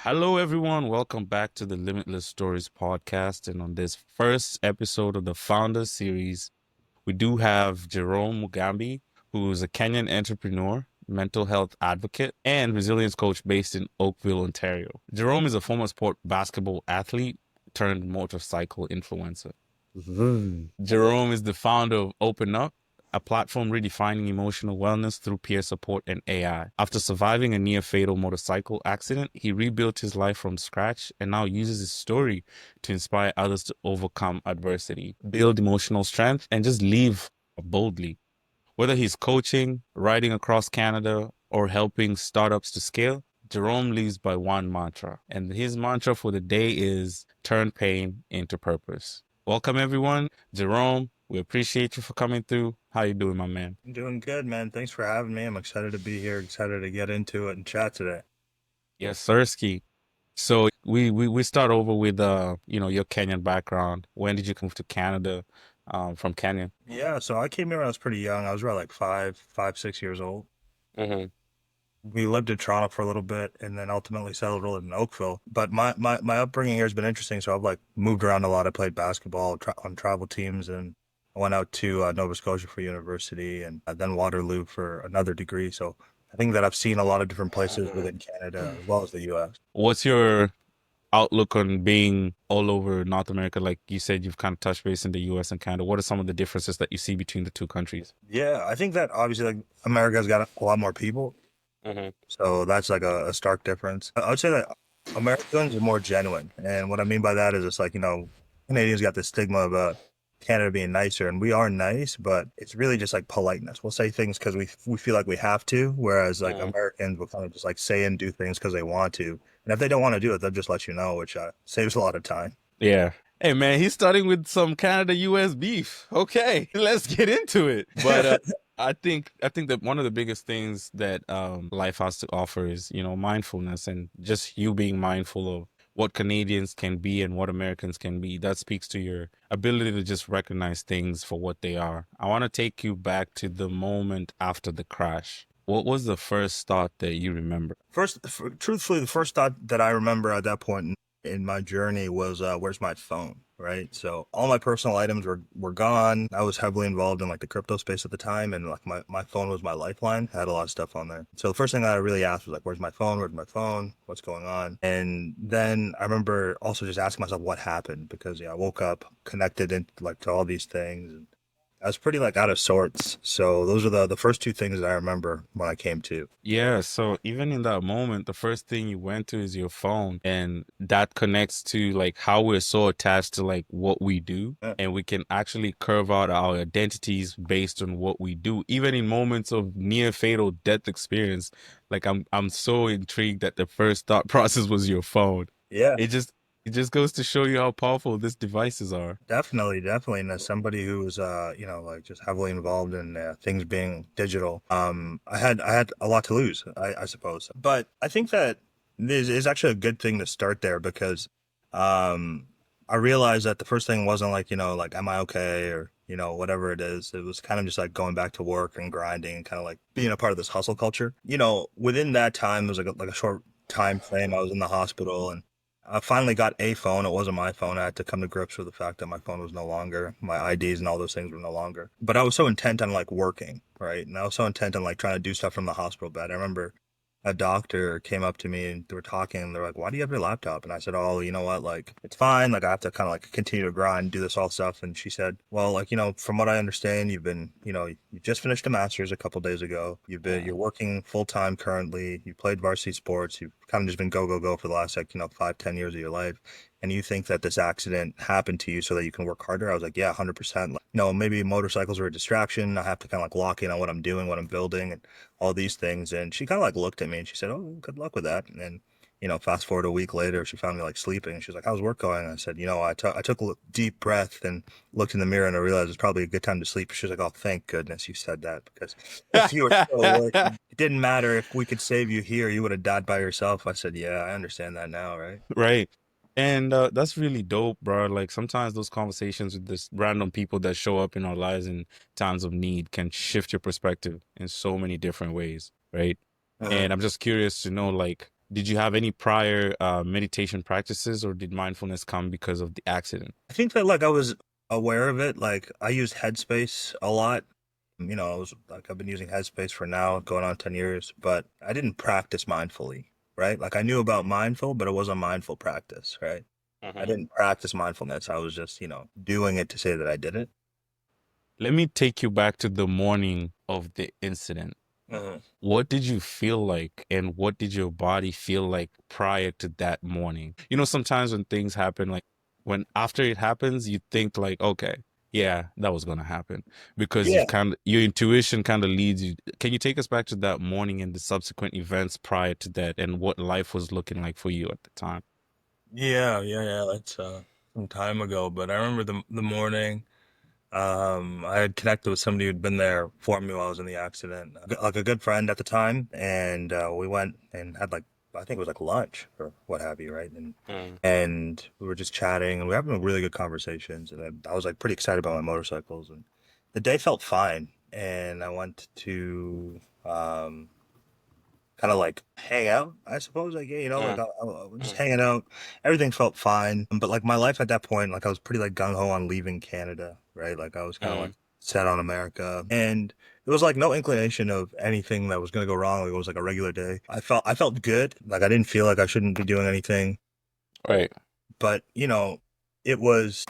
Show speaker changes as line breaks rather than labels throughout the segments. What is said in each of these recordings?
Hello, everyone. Welcome back to the Limitless Stories podcast. And on this first episode of the Founder series, we do have Jerome Mugambi, who is a Kenyan entrepreneur, mental health advocate, and resilience coach based in Oakville, Ontario. Jerome is a former sport basketball athlete turned motorcycle influencer. Jerome is the founder of Open Up, a platform redefining emotional wellness through peer support and AI. After surviving a near-fatal motorcycle accident, he rebuilt his life from scratch and now uses his story to inspire others to overcome adversity, build emotional strength, and just live boldly. Whether he's coaching, riding across Canada, or helping startups to scale, Jerome lives by one mantra, and his mantra for the day is turn pain into purpose. Welcome, everyone. Jerome, we appreciate you for coming through. How you doing, my man?
I'm doing good, man. Thanks for having me. I'm excited to be here, excited to get into it and chat today.
Yes, Sirski. So we start over with your Kenyan background. When did you come to Canada from Kenya?
Yeah, so I came here when I was pretty young. I was around like 6 years old.
Hmm.
We lived in Toronto for a little bit and then ultimately settled in Oakville. But my upbringing here has been interesting. So I've like moved around a lot. I played basketball on travel teams and I went out to Nova Scotia for university and then Waterloo for another degree. So I think that I've seen a lot of different places within Canada as well as the US.
What's your outlook on being all over North America? Like you said, you've kind of touched base in the US and Canada. What are some of the differences that you see between the two countries?
Yeah, I think that obviously like America's got a lot more people,
Hmm.
so that's like a stark difference. I would say that Americans are more genuine, and what I mean by that is it's like Canadians got this stigma about Canada being nicer, and we are nice, but it's really just like politeness. We'll say things because we feel like we have to, whereas like Americans will kind of just like say and do things because they want to, and if they don't want to do it, they'll just let you know, which saves a lot of time.
Yeah. Hey man, he's starting with some Canada US beef. Okay, let's get into it. But I think that one of the biggest things that life has to offer is, mindfulness and just you being mindful of what Canadians can be and what Americans can be. That speaks to your ability to just recognize things for what they are. I want to take you back to the moment after the crash. What was the first thought that you remember?
Truthfully, the first thought that I remember at that point in my journey was, where's my phone? Right. So all my personal items were gone. I was heavily involved in like the crypto space at the time, and like my phone was my lifeline. I had a lot of stuff on there. So the first thing that I really asked was like, where's my phone? Where's my phone? What's going on? And then I remember also just asking myself what happened because yeah, I woke up connected in like to all these things. And I was pretty like out of sorts. So those are the first two things that I remember when I came to.
Yeah, so even in that moment, the first thing you went to is your phone, and that connects to like how we're so attached to like what we do,
Yeah.
and we can actually curve out our identities based on what we do, even in moments of near fatal death experience. Like I'm so intrigued that the first thought process was your phone.
Yeah.
It just it just goes to show you how powerful these devices are.
Definitely, definitely. And as somebody who was, like just heavily involved in things being digital, I had a lot to lose, I suppose. But I think that this is actually a good thing to start there because, um, I realized that the first thing wasn't like, like, am I okay? Or, whatever it is. It was kind of just like going back to work and grinding and kind of like being a part of this hustle culture. Within that time, there was like a short time frame. I was in the hospital and I finally got a phone. It wasn't my phone. I had to come to grips with the fact that my phone was no longer, my IDs and all those things were no longer. But I was so intent on like working, right? And I was so intent on like trying to do stuff from the hospital bed. I remember a doctor came up to me and they were talking and they're like, why do you have your laptop? And I said, oh, you know what? Like, it's fine. Like, I have to kind of like continue to grind, do this all stuff. And she said, well, like, from what I understand, you just finished a master's a couple days ago. You're working full time currently. You played varsity sports. You've kind of just been go, go, go for the last like, 5, 10 years of your life. And you think that this accident happened to you so that you can work harder? I was like, yeah, 100%. Like, maybe motorcycles are a distraction. I have to kind of like lock in on what I'm doing, what I'm building. And all these things. And she kind of like looked at me and she said, oh, good luck with that. And then, fast forward a week later, she found me like sleeping. She was like, how's work going? And I said, I took a deep breath and looked in the mirror and I realized it's probably a good time to sleep. She was like, oh, thank goodness you said that because if you were still working, it didn't matter if we could save you here, you would have died by yourself. I said, yeah, I understand that now, right?
Right. And that's really dope, bro. Like sometimes those conversations with this random people that show up in our lives in times of need can shift your perspective in so many different ways, right?
Uh,
And I'm just curious to know, like, Did you have any prior meditation practices, or did mindfulness come because of the accident?
I think that like I was aware of it. Like I used Headspace a lot. You know, I was like I've been using Headspace for now going on 10 years, but I didn't practice mindfully, right? Like I knew about mindful, but it wasn't mindful practice, right? I
Mhm.
didn't practice mindfulness. I was just, doing it to say that I did it.
Let me take you back to the morning of the incident.
Mhm.
What did you feel like, and what did your body feel like prior to that morning? You know, sometimes when things happen, like when after it happens, you think like, okay, yeah, that was gonna happen because
Yeah.
you've kind of your intuition kind of leads you. Can you take us back to that morning and the subsequent events prior to that, and what life was looking like for you at the time?
Yeah. That's some time ago, but I remember the morning. I had connected with somebody who'd been there for me while I was in the accident, like a good friend at the time, and we went and had like I think it was like lunch or what have you, right?
Mm.
And we were just chatting and we were having really good conversations, and I was like pretty excited about my motorcycles, and the day felt fine, and I went to kind of like hang out, I suppose. Like, yeah, like
Mm.
I was just
Mm.
hanging out. Everything felt fine. But like my life at that point, like I was pretty like gung ho on leaving Canada, right? Like I was kind of like
Mm.
set on America. And there was like no inclination of anything that was going to go wrong. Like it was like a regular day. I felt good. Like I didn't feel like I shouldn't be doing anything.
Right.
But, it was,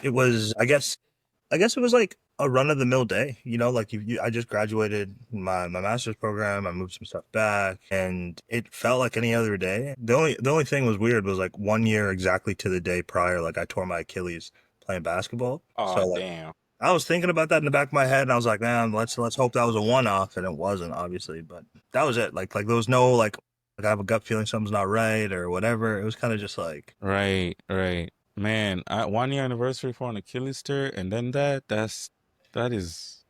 I guess it was like a run of the mill day, like I just graduated my master's program. I moved some stuff back and it felt like any other day. The only thing was weird was like 1 year exactly to the day prior, like I tore my Achilles playing basketball.
Oh,
So like
damn.
I was thinking about that in the back of my head and I was like, man, let's hope that was a one-off, and it wasn't obviously, but that was it. Like there was no like I have a gut feeling something's not right or whatever. It was kind of just like
Right, right. Man, 1 year anniversary for an Achilles tear, and then that is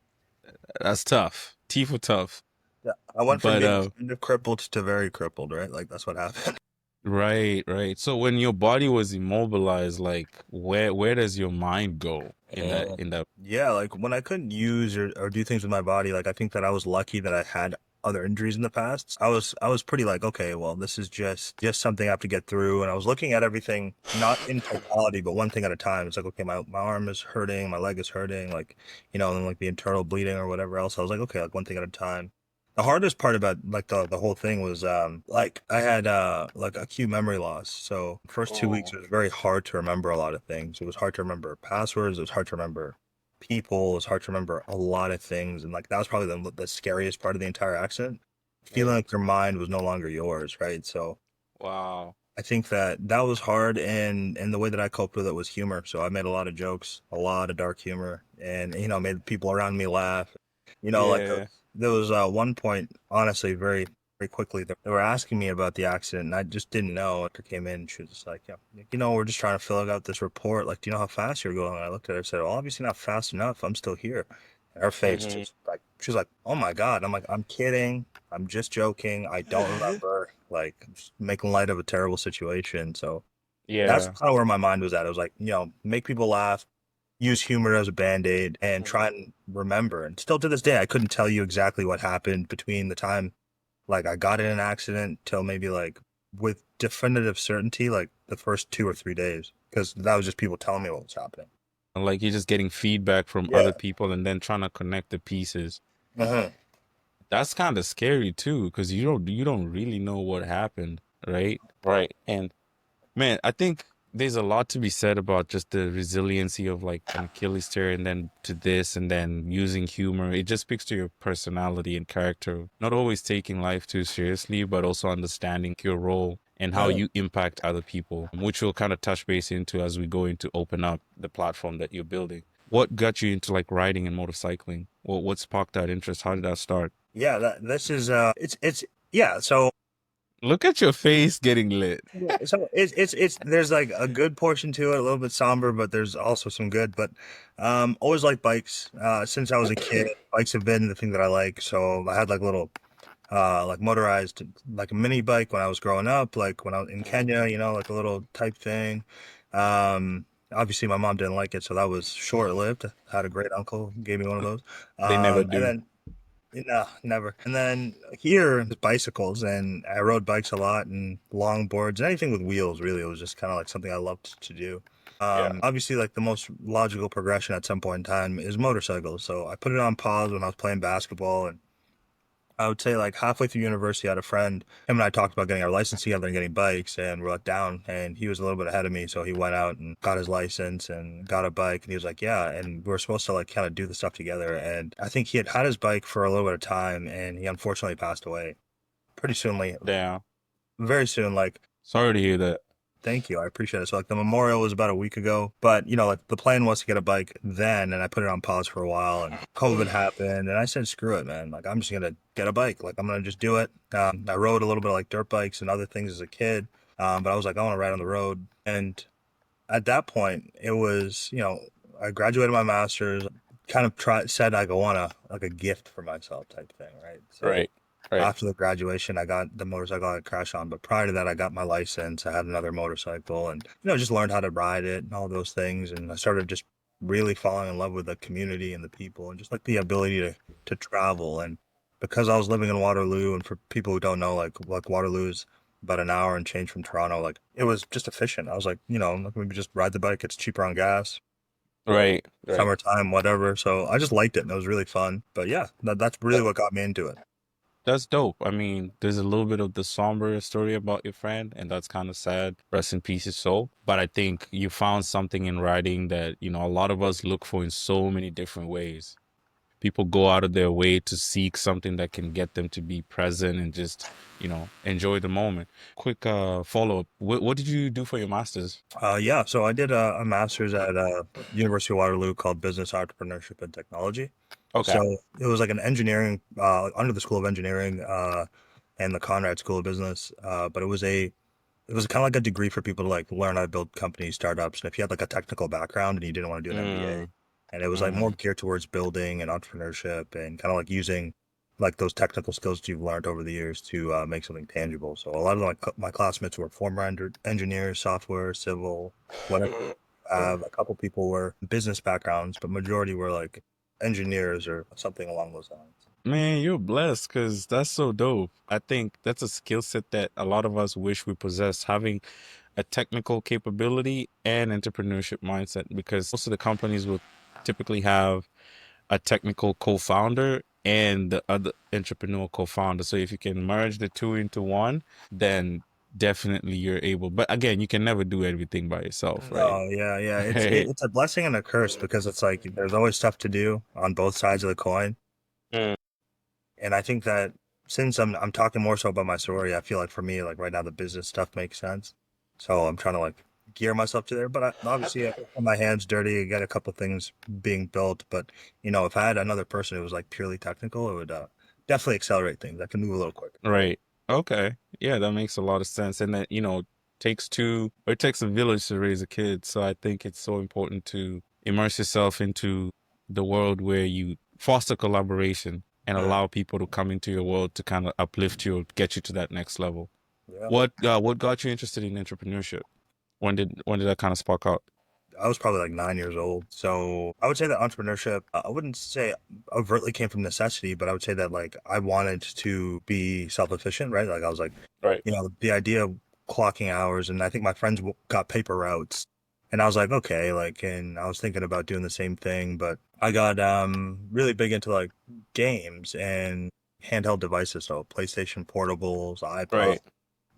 that's tough. Teeth were tough.
yeah, I went from
But
being kind of crippled to very crippled, right? Like that's what happened.
right, right. So when your body was immobilized, like where does your mind go in
Uh,
that
yeah, like when I couldn't use or do things with my body, like I think that I was lucky that I had other injuries in the past. I was pretty like, okay, well, this is just something I have to get through. And I was looking at everything not in totality, but one thing at a time. It's like, okay, my arm is hurting, my leg is hurting, like, and like the internal bleeding or whatever else. I was like, okay, like one thing at a time. The hardest part about like the whole thing was like I had like acute memory loss. So first 2 weeks
Oh.
it was very hard to remember a lot of things. It was hard to remember passwords, it was hard to remember people, it was hard to remember a lot of things. And like that was probably the scariest part of the entire accident. Feeling
Right.
like your mind was no longer yours, right? So
Wow.
I think that was hard, and the way that I coped with it was humor. So I made a lot of jokes, a lot of dark humor, and made people around me laugh. Like
Yeah.
there was one point, honestly, very very quickly, they were asking me about the accident, and I just didn't know. After came in, she was just like, yeah, we're just trying to fill out this report. Like, do you know how fast you're going? And I looked at her and said, well, obviously not fast enough. I'm still here. And her face
Hmm.
just like she was like, oh my God. I'm like, I'm kidding. I'm just joking. I don't remember. Like, I'm just making light of a terrible situation. So that's
Yeah.
kind of where my mind was at. It was like, make people laugh, use humor as a band-aid, and try and remember. And still to this day, I couldn't tell you exactly what happened between the time like I got in an accident till maybe like with definitive certainty, like the first 2 or 3 days, because that was just people telling me what was happening.
Like you're just getting feedback from other
Yeah.
people and then trying to connect the pieces.
Uh-huh.
That's kind of scary too, because you don't really know what happened, right? Right. And man, I think there's a lot to be said about just the resiliency of like an Achilles tear and then to this and then using humor. It just speaks to your personality and character. Not always taking life too seriously, but also understanding your role and how
Uh-huh.
you impact other people, which we'll kind of touch base into as we go into open up the platform that you're building. What got you into like riding and motorcycling? What sparked that interest? How did that start?
Yeah, this is it's yeah, so
Look at your face getting lit.
yeah, so it's there's like a good portion to it, a little bit somber, but there's also some good. But always like bikes. Since I was a kid, bikes have been the thing that I like. So I had like little like motorized like a mini bike when I was growing up, like when I was in Kenya, like a little type thing. Obviously my mom didn't like it, so that was short lived. I had a great uncle who gave me one of those.
They never
And
do.
then No, never. And then here, bicycles, and I rode bikes a lot and longboards, anything with wheels, really. It was just kind of like something I loved to do.
Yeah.
Obviously, like the most logical progression at some point in time is motorcycles. So I put it on pause when I was playing basketball, and I would say like halfway through university, I had a friend. Him and I talked about getting our license together and getting bikes, and we're like down. And he was a little bit ahead of me, so he went out and got his license and got a bike. And he was like, "Yeah." And we were supposed to like kind of do the stuff together. And I think he had had his bike for a little bit of time, and he unfortunately passed away pretty soon.
Damn.
Very soon. Like
Sorry to hear that.
thank you. I appreciate it. So like the memorial was about a week ago, but like the plan was to get a bike then, and I put it on pause for a while, and COVID happened, and I said, screw it, man. Like I'm just gonna get a bike. Like I'm gonna just do it. I rode a little bit of like dirt bikes and other things as a kid, but I was like, I want to ride on the road. And at that point, it was I graduated my master's, kind of said I go on a gift for myself type thing, right? So
Right. Right.
after the graduation, I got the motorcycle I crashed on. But prior to that, I got my license. I had another motorcycle and, just learned how to ride it and all those things. And I started just really falling in love with the community and the people and just like the ability to travel. And because I was living in Waterloo, and for people who don't know, like Waterloo is about an hour and change from Toronto, like it was just efficient. I was like, like, maybe just ride the bike. It's cheaper on gas,
Right. Right.
summertime, whatever. So I just liked it and it was really fun. But yeah, that's really what got me into it.
That's dope. I mean, there's a little bit of the somber story about your friend, and that's kind of sad. Rest in peace, his soul. But I think you found something in writing that, a lot of us look for in so many different ways. People go out of their way to seek something that can get them to be present and just, enjoy the moment. Quick follow-up. What did you do for your master's?
Yeah, so I did a master's at University of Waterloo called Business Entrepreneurship and Technology.
Okay.
So it was like an engineering under the School of Engineering and the Conrad School of Business, but it was kind of like a degree for people to like learn how to build companies, startups, and if you had like a technical background and you didn't want to do an MBA,
Mm,
and it was like more
mm,
geared towards building and entrepreneurship and kind of like using like those technical skills that you've learned over the years to make something tangible. So a lot of my classmates were former engineers, software, civil, whatever. A couple people were business backgrounds, but majority were like engineers or something along those lines.
Man, you're blessed because that's so dope. I think that's a skill set that a lot of us wish we possessed, having a technical capability and entrepreneurship mindset, because most of the companies will typically have a technical co-founder and the other entrepreneurial co-founder. So if you can merge the two into one, then definitely you're able. But again, you can never do everything by yourself, right?
No, yeah, yeah.
Right.
It's a blessing and a curse because it's like there's always stuff to do on both sides of the coin.
Mm.
And I think that since I'm talking more so about my story, I feel like for me, like right now, the business stuff makes sense. So I'm trying to like gear myself to there. But obviously, I got my hands dirty. I got a couple things being built. But if I had another person who was like purely technical, it would definitely accelerate things. I can move a little quicker.
Right. Okay. Yeah, that makes a lot of sense. And that, takes two, or it takes a village to raise a kid. So I think it's so important to immerse yourself into the world where you foster collaboration and
Mm,
allow people to come into your world to kind of uplift you or get you to that next level.
yeah.
What got you interested in entrepreneurship? When did that kind of spark out?
I was probably like 9 years old. So I would say that entrepreneurship, I wouldn't say overtly came from necessity, but I would say that like I wanted to be self-efficient, right? Like I was like,
Right.
the idea of clocking hours, and I think my friends got paper routes. And I was like, okay, like, and I was thinking about doing the same thing, but I got really big into like games and handheld devices, so PlayStation portables, iPod,
Right.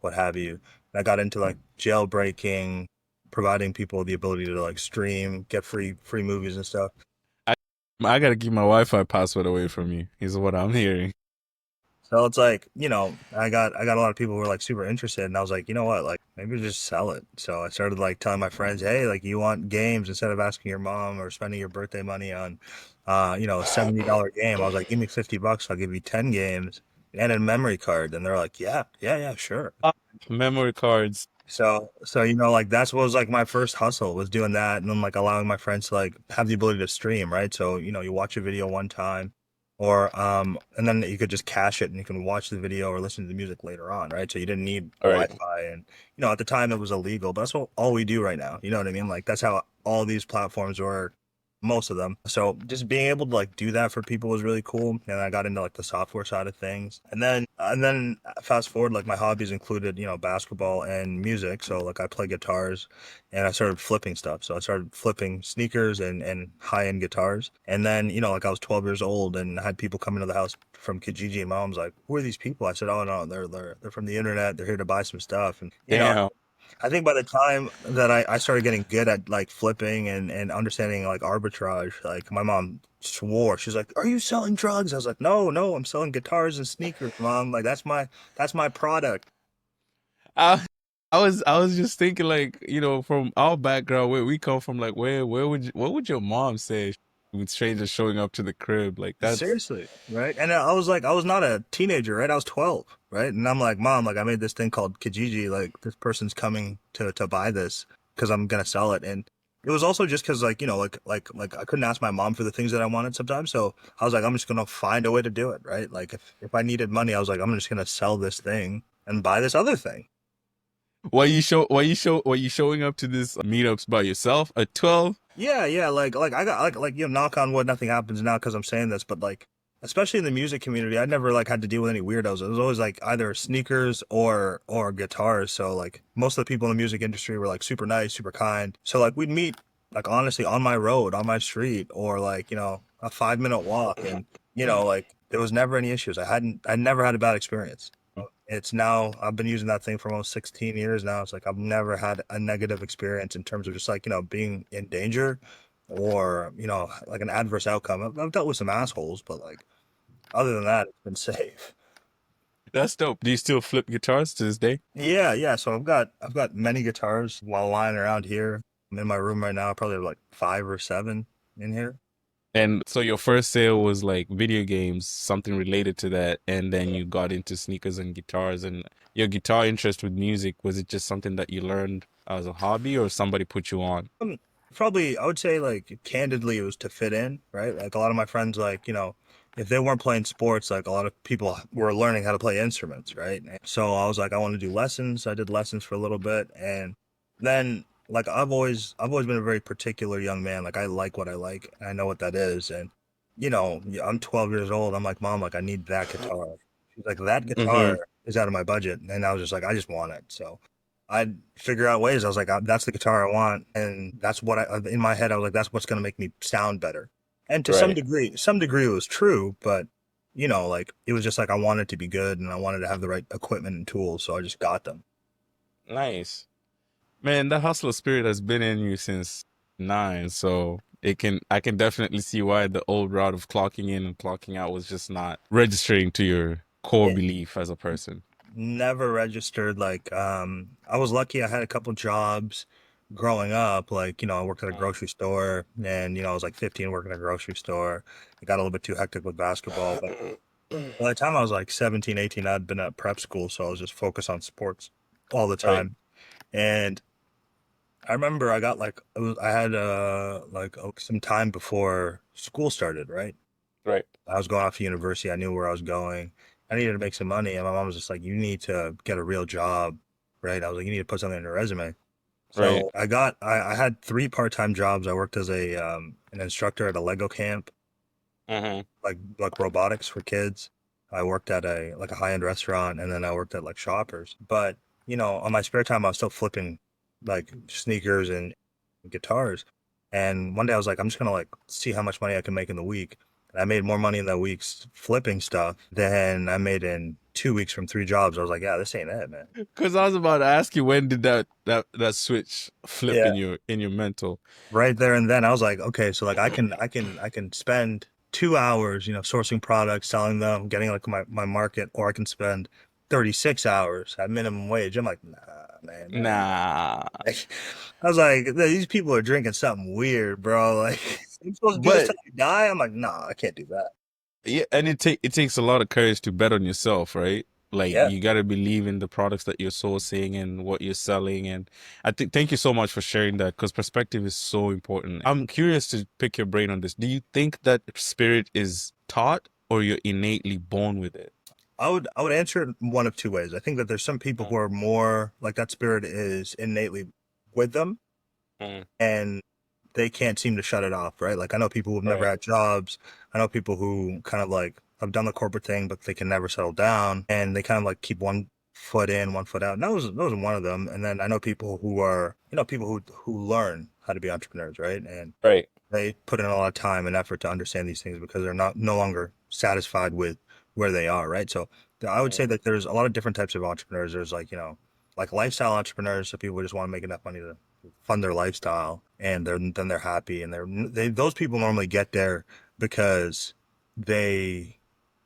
what have you. And I got into like jailbreaking, providing people the ability to like stream, get free movies and stuff.
I I gotta keep my Wi-Fi password away from you, is what I'm hearing.
So it's like, I got a lot of people who were like super interested, and I was like, you know what, like maybe just sell it. So I started like telling my friends, hey, like you want games instead of asking your mom or spending your birthday money on, a $70 game. I was like, give me $50, I'll give you 10 games and a memory card. And they're like, yeah, yeah, yeah, sure.
Memory cards.
So like that's what was like my first hustle was doing that, and then like allowing my friends to like have the ability to stream, right? So you watch a video one time, or and then you could just cache it and you can watch the video or listen to the music later on, right? So you didn't need
All right.
Wi-Fi, and at the time it was illegal, but that's all we do right now. You know what I mean? Like that's how all these platforms work. most of them. So just being able to like do that for people was really cool. And I got into like the software side of things. And then fast forward, like my hobbies included, basketball and music. So like I play guitars and I started flipping stuff. So I started flipping sneakers and high-end guitars. And then, like I was 12 years old and I had people come into the house from Kijiji and my mom's like, who are these people? I said, oh no, they're from the internet. They're here to buy some stuff. And
Damn.
I think by the time that I started getting good at like flipping and understanding like arbitrage, like my mom swore. She's like, "Are you selling drugs?" I was like, "No, no, I'm selling guitars and sneakers, mom. Like that's my product."
I, I was just thinking like, from our background where we come from, like where would what would your mom say with strangers showing up to the crib? Like that's
Seriously, right? And I was like, I was not a teenager, right? I was 12, right? And I'm like, "Mom, like I made this thing called Kijiji. Like this person's coming to buy this because I'm gonna sell it." And it was also just because like, like I couldn't ask my mom for the things that I wanted sometimes. So I was like, I'm just gonna find a way to do it, right? Like if I needed money, I was like, I'm just gonna sell this thing and buy this other thing.
why you showing up to this meetups by yourself at 12?
Yeah, yeah, like I got like knock on wood, nothing happens now because I'm saying this, but like especially in the music community, I never like had to deal with any weirdos. It was always like either sneakers or guitars. So like most of the people in the music industry were like super nice, super kind. So like we'd meet like honestly on my road, on my street, or like, a 5-minute walk and like there was never any issues. I never had a bad experience. It's now I've been using that thing for almost 16 years now. It's like I've never had a negative experience in terms of just like, being in danger or, like an adverse outcome. I've dealt with some assholes, but like other than that, it's been safe.
That's dope. Do you still flip guitars to this day?
Yeah, yeah. So I've got many guitars while lying around here. I'm in my room right now. I probably have like 5 or 7 in here.
And so your first sale was like video games, something related to that, and then you got into sneakers and guitars. And your guitar interest with music, was it just something that you learned as a hobby or somebody put you on?
Um, Probably, I would say, like, candidly, it was to fit in, right? Like, a lot of my friends, like, if they weren't playing sports, like, a lot of people were learning how to play instruments, right? And so I was like, I want to do lessons. I did lessons for a little bit. And then, like, I've always been a very particular young man. Like, I like what I like. And I know what that is. And, yeah, I'm 12 years old. I'm like, Mom, like, I need that guitar. She's like, that
Hmm.
guitar is out of my budget. And I was just like, I just want it. So, I'd figure out ways. I was like, that's the guitar I want, and that's what in my head I was like, that's what's gonna make me sound better. And to
Right.
some degree, it was true, but like it was just like I wanted to be good, and I wanted to have the right equipment and tools, so I just got them.
Nice. Man, that hustler spirit has been in you since 9, so I can definitely see why the old route of clocking in and clocking out was just not registering to your core
It
belief as a person.
never registered. Like, I was lucky. I had a couple jobs growing up. Like, I worked at a grocery store, and I was like 15 working at a grocery store. It got a little bit too hectic with basketball, but by the time I was like 17, 18, I'd been at prep school, so I was just focused on sports all the
Right,
time. And I remember I got like I had some time before school started, right?
right.
I was going off to university. I knew where I was going. I needed to make some money, and my mom was just like, "You need to get a real job," right? I was like, "You need to put something in your resume."
Right.
So I had 3 part-time jobs. I worked as a an instructor at a Lego camp,
Hmm.
like robotics for kids. I worked at a high-end restaurant, and then I worked at like Shoppers. But on my spare time, I was still flipping like sneakers and guitars. And one day I was like, I'm just gonna like see how much money I can make in the week. And I made more money in that week's flipping stuff than I made in 2 weeks from 3 jobs. I was like, yeah, this ain't it, man.
Because I was about to ask you, when did that switch flip
Yeah.
in your mental?
Right there and then I was like, okay, so like I can spend 2 hours, sourcing products, selling them, getting like my market, or I can spend 36 hours at minimum wage. I'm like, nah, man, that ain't
Nah.
like, I was like, these people are drinking something weird, bro. Like, you supposed to do this
But
till you die? I'm like, nah, I can't do that.
yeah, and it takes a lot of courage to bet on yourself, right? Like
Yeah.
you got to believe in the products that you're sourcing and what you're selling. And I think thank you so much for sharing that because perspective is so important. I'm curious to pick your brain on this. Do you think that spirit is taught or you're innately born with it?
I would answer it one of two ways. I think that there's some people who
Mm,
are more like that spirit is innately with them,
mm,
and they can't seem to shut it off, right? Like I know people who've never
Right.
had jobs. I know people who kind of like have done the corporate thing, but they can never settle down, and they kind of like keep one foot in, one foot out. And that was one of them. And then I know people who are, people who learn how to be entrepreneurs, right? And
Right.
they put in a lot of time and effort to understand these things because they're not no longer satisfied with where they are, right? So I would say
Mm.
that there's a lot of different types of entrepreneurs. There's like, like lifestyle entrepreneurs, so people just want to make enough money to fund their lifestyle, and then they're happy, and those people normally get there because they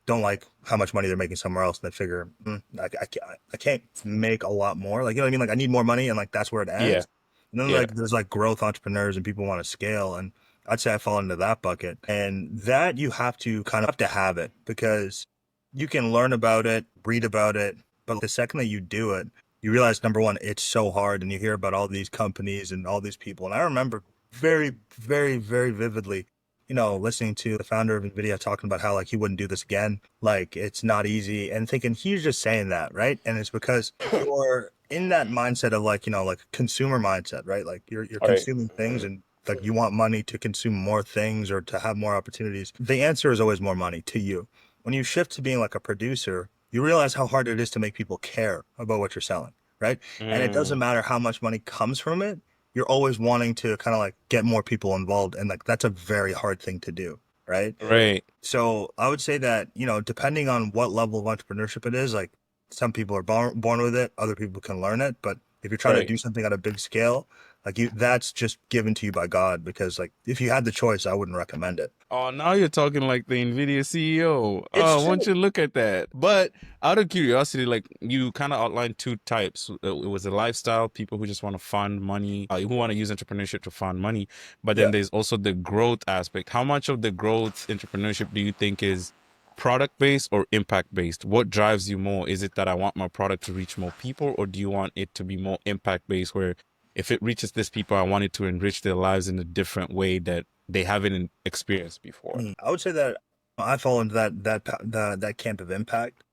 don't like how much money they're making somewhere else, and they figure, I can't make a lot more. Like, you know what I mean? Like, I need more money, and like that's where it
Yeah.
ends. And then
Yeah.
like there's like growth entrepreneurs, and people want to scale, and I'd say I fall into that bucket. And that you have to kind of have to have it because you can learn about it, read about it, but the second that you do it, you realize number one, it's so hard, and you hear about all these companies and all these people. And I remember very, very, very vividly listening to the founder of NVIDIA talking about how like he wouldn't do this again. Like it's not easy and thinking he's just saying that, right? And it's because you're in that mindset of like, like consumer mindset, right? Like you're
Right.
consuming things and like you want money to consume more things or to have more opportunities. The answer is always more money to you. When you shift to being like a producer, you realize how hard it is to make people care about what you're selling, right? And it doesn't
Mm.
matter how much money comes from it, you're always wanting to kind of like get more people involved, and like that's a very hard thing to do, right?
Right.
So I would say that, depending on what level of entrepreneurship it is, like some people are born with it, other people can learn it, but if you're trying to
Right.
do something at a big scale, like that's just given to you by God, because like if you had the choice, I wouldn't recommend it.
Oh, now you're talking like the NVIDIA CEO.
It's
Oh, won't
true.
you look at that? But out of curiosity, like you kind of outlined two types. It was a lifestyle, people who just want to fund money, who want to use entrepreneurship to fund money. But then
Yeah.
there's also the growth aspect. How much of the growth entrepreneurship do you think is product based or impact based? What drives you more? Is it that I want my product to reach more people, or do you want it to be more impact based where if it reaches this people, I want it to enrich their lives in a different way that they haven't experienced before?
I would say that I fall into that camp of impact.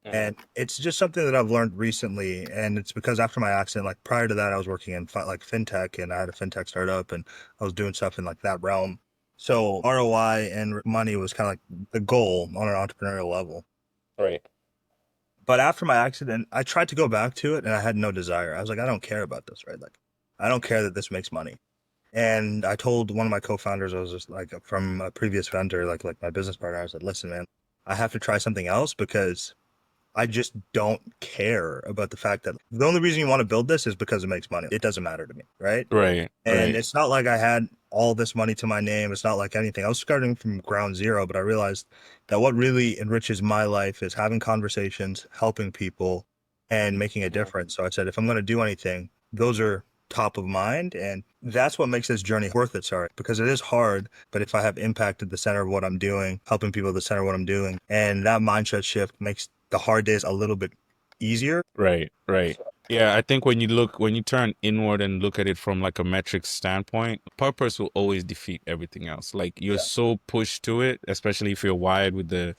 Mm.
And it's just something that I've learned recently. And it's because after my accident, like prior to that, I was working in like fintech, and I had a fintech startup, and I was doing stuff in like that realm. So ROI and money was kind of like the goal on an entrepreneurial level.
Right.
But after my accident, I tried to go back to it, and I had no desire. I was like, I don't care about this, right? Like, I don't care that this makes money. And I told one of my co-founders, I was just like from a previous vendor, like my business partner, I said, listen, man, I have to try something else because I just don't care about the fact that the only reason you want to build this is because it makes money. It doesn't matter to me, right?
Right,
And
right.
it's not like I had all this money to my name. It's not like anything. I was starting from ground zero, but I realized that what really enriches my life is having conversations, helping people, and making a
Mhm.
difference. So I said, if I'm going to do anything, those are top of mind. And that's what makes this journey worth it, sorry, because it is hard. But if I have impact at the center of what I'm doing, helping people at the center of what I'm doing, and that mindset shift makes the hard days a little bit easier.
Right, right. Yeah, I think when you turn inward and look at it from like a metric standpoint, purpose will always defeat everything else. Like you're
Yeah.
so pushed to it, especially if you're wired with the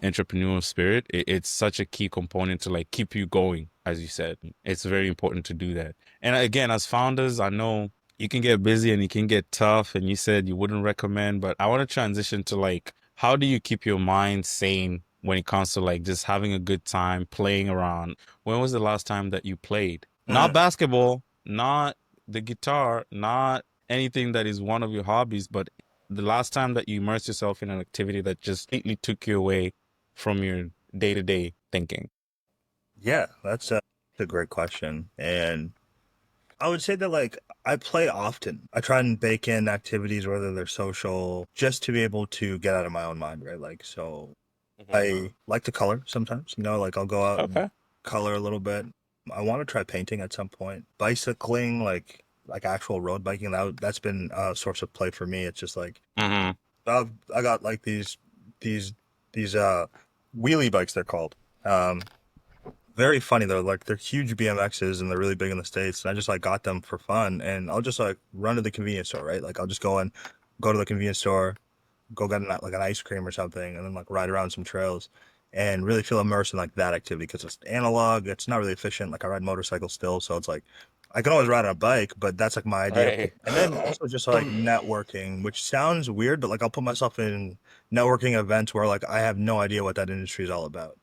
entrepreneurial spirit. It's such a key component to like keep you going, as you said. It's very important to do that. And again, as founders, I know you can get busy and you can get tough, and you said you wouldn't recommend, but I want to transition to like, how do you keep your mind sane when it comes to like just having a good time playing around? When was the last time that you played? Not
Mm.
basketball, not the guitar, not anything that is one of your hobbies, but the last time that you immersed yourself in an activity that just completely took you away from your day-to-day thinking.
Yeah, that's a great question. And I would say that like I play often. I try and bake in activities, whether they're social, just to be able to get out of my own mind, right? Like, so
Mhm.
I like to color sometimes, like I'll go out and
Okay.
color a little bit. I want to try painting at some point. Bicycling, like actual road biking, that's been a source of play for me. It's just like
Hmm.
I got like these these wheelie bikes they're called. Um, Very funny though. Like they're huge BMXs and they're really big in the States. And I just like got them for fun, and I'll just like run to the convenience store, right? Like I'll just go to the convenience store, go get like an ice cream or something, and then like ride around some trails and really feel immersed in like that activity because it's analog. It's not really efficient. Like I ride motorcycles still, so it's like I can always ride on a bike, but that's like my idea.
Right.
And then also just like networking, which sounds weird, but like I'll put myself in networking events where like I have no idea what that industry is all about.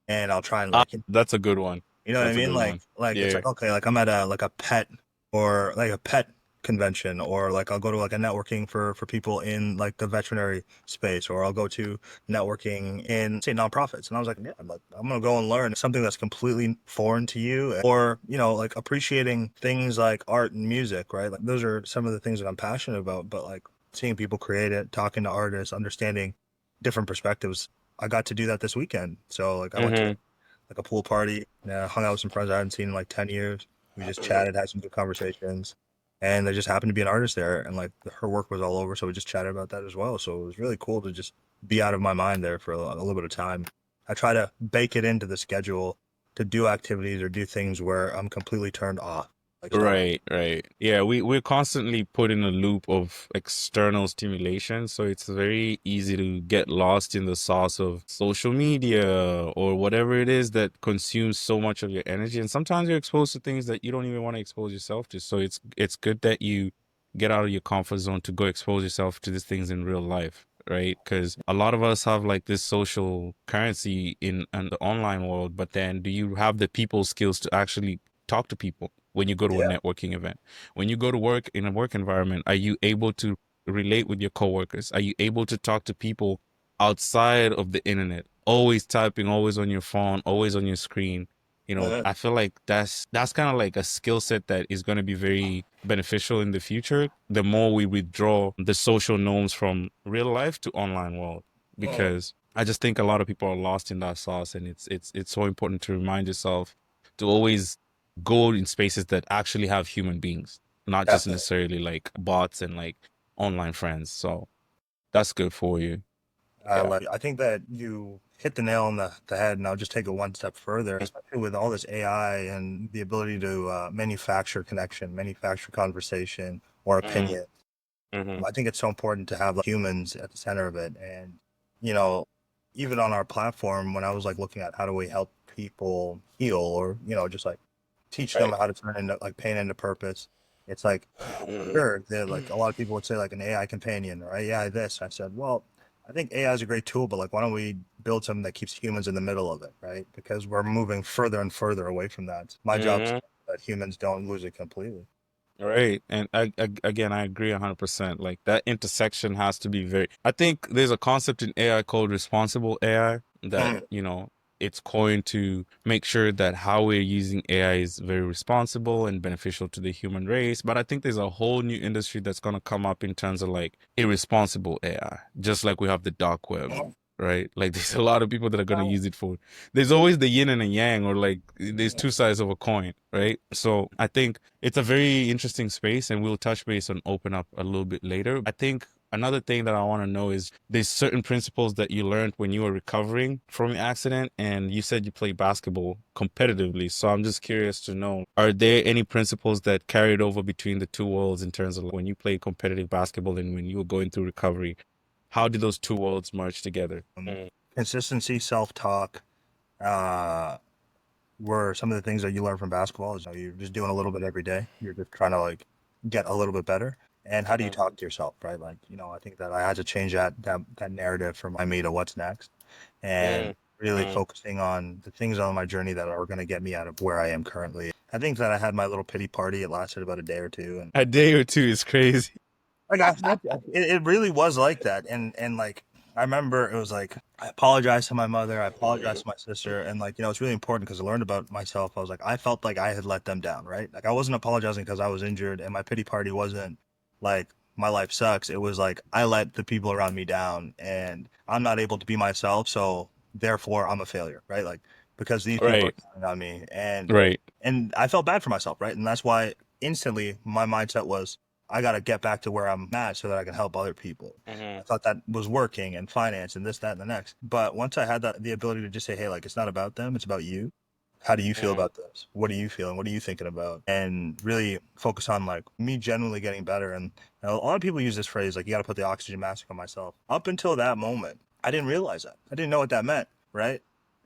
And I'll try and
Ah,
like,
that's a good one.
you know what I
That's a
mean?
good one.
Like it's
Yeah.
like okay, like I'm at a like a pet or like a pet convention, or like I'll go to like a networking for people in like the veterinary space, or I'll go to networking in say nonprofits. And I was like, yeah, I'm gonna go and learn something that's completely foreign to you, or you know, like appreciating things like art and music, right? Like those are some of the things that I'm passionate about. But like seeing people create it, talking to artists, understanding different perspectives. I got to do that this weekend. So like I went to
Mm-hmm.
like a pool party. Hung out with some friends I hadn't seen in like 10 years. We just chatted, had some good conversations. And there just happened to be an artist there. And like her work was all over. So we just chatted about that as well. So it was really cool to just be out of my mind there for a little bit of time. I try to bake it into the schedule to do activities or do things where I'm completely turned off. Like stop.
Right, right. Yeah, we're constantly put in a loop of external stimulation, so it's very easy to get lost in the sauce of social media or whatever it is that consumes so much of your energy. And sometimes you're exposed to things that you don't even want to expose yourself to. So it's good that you get out of your comfort zone to go expose yourself to these things in real life, right? Because a lot of us have like this social currency in the online world, but then do you have the people skills to actually talk to people when you go to a
Yeah.
networking event? When you go to work in a work environment, are you able to relate with your coworkers? Are you able to talk to people outside of the internet? Always typing, always on your phone, always on your screen.
Uh,
I feel like that's kind of like a skill set that is going to be very beneficial in the future. The more we withdraw the social norms from real life to online world, because I just think a lot of people are lost in that sauce, and it's so important to remind yourself to always go in spaces that actually have human beings, not just
Definitely.
necessarily like bots and like online friends. So that's good for you. Yeah.
I think that you hit the nail on the head, and I'll just take it one step further, especially with all this AI and the ability to manufacture connection, manufacture conversation or
Mm-hmm.
opinion.
Mm-hmm.
I think it's so important to have like, humans at the center of it. And, you know, even on our platform, when I was like looking at how do we help people heal or, you know, just like teach them
Right.
how to turn into like pain into purpose, it's like, sure, they're like a lot of people would say like an AI companion or AI this. I said, well, I think AI is a great tool, but like, why don't we build something that keeps humans in the middle of it, right? Because we're moving further and further away from that. My job is
Mm-hmm.
that humans don't lose it completely.
Right. And again, I agree 100%. Like that intersection has to be very, I think there's a concept in AI called responsible AI that, it's coined to make sure that how we're using AI is very responsible and beneficial to the human race. But I think there's a whole new industry that's going to come up in terms of like irresponsible AI, just like we have the dark web, right? Like there's a lot of people that are going to use it for, there's always the yin and the yang, or like there's two sides of a coin, right? So I think it's a very interesting space, and we'll touch base on open up a little bit later. I think another thing that I want to know is there's certain principles that you learned when you were recovering from the accident, and you said you play basketball competitively. So I'm just curious to know, are there any principles that carried over between the two worlds in terms of when you played competitive basketball and when you were going through recovery? How did those two worlds merge together? Mm.
Consistency, self-talk, uh, were some of the things that you learn from basketball. Is, you know, you're just doing a little bit every day. You're just trying to like get a little bit better. And how do you
Mhm.
talk to yourself, right? Like, you know, I think that I had to change that narrative from me to what's next, and
Mm.
really
Mm.
focusing on the things on my journey that are going to get me out of where I am currently. I think that I had my little pity party. It lasted about a day or two, and
A day or two is crazy.
like it really was like that. And like I remember it was like I apologized to my mother, I apologized to my sister, and like you know it's really important because I learned about myself. I was like I felt like I had let them down, right? Like I wasn't apologizing because I was injured, and my pity party wasn't like my life sucks. It was like I let the people around me down, and I'm not able to be myself, so therefore I'm a failure, right? Like because these people are
Right.
counting on me,
Right.
and I felt bad for myself, right? And that's why instantly my mindset was I got to get back to where I'm at so that I can help other people. I
Hmm.
thought that was working and finance and this, that, and the next. But once I had the ability to just say, hey, like, it's not about them, it's about you. How do you feel
Mm.
about this? What are you feeling? What are you thinking about? And really focus on like me genuinely getting better. And you know, a lot of people use this phrase, like, you got to put the oxygen mask on myself. Up until that moment, I didn't realize that. I didn't know what that meant. Right.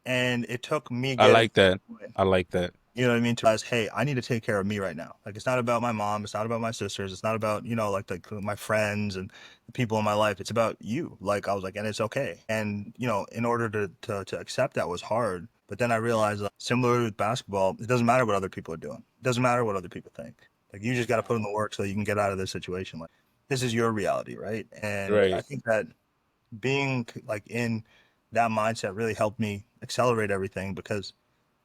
And it took me
I
getting
like that. I like that.
You know what I mean? To realize, hey, I need to take care of me right now. Like, it's not about my mom. It's not about my sisters. It's not about, like my friends and the people in my life. It's about you. Like, I was like, and it's okay. And, in order to accept that was hard. But then I realized, like, similar with basketball, it doesn't matter what other people are doing. It doesn't matter what other people think. Like, you just got to put in the work so you can get out of this situation. Like, this is your reality, right? And I
Right.
think that being like in that mindset really helped me accelerate everything because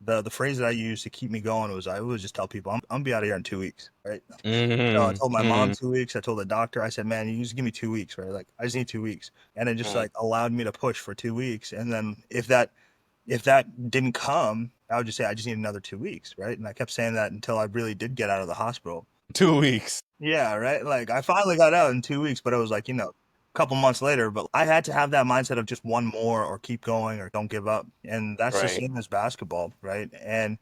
the phrase that I used to keep me going was I would just tell people I'm gonna be out of here in 2 weeks, right? I
Mm-hmm.
told my mom
Mm-hmm.
2 weeks. I told the doctor. I said, "Man, you just give me 2 weeks, right? Like I just need 2 weeks." And it just
Mm.
like allowed me to push for 2 weeks. And then if that didn't come, I would just say I just need another 2 weeks, right? And I kept saying that until I really did get out of the hospital.
2 weeks.
Yeah, right. Like I finally got out in 2 weeks, but it was like a couple months later. But I had to have that mindset of just one more, or keep going, or don't give up. And that's the
Right.
same as basketball, right? And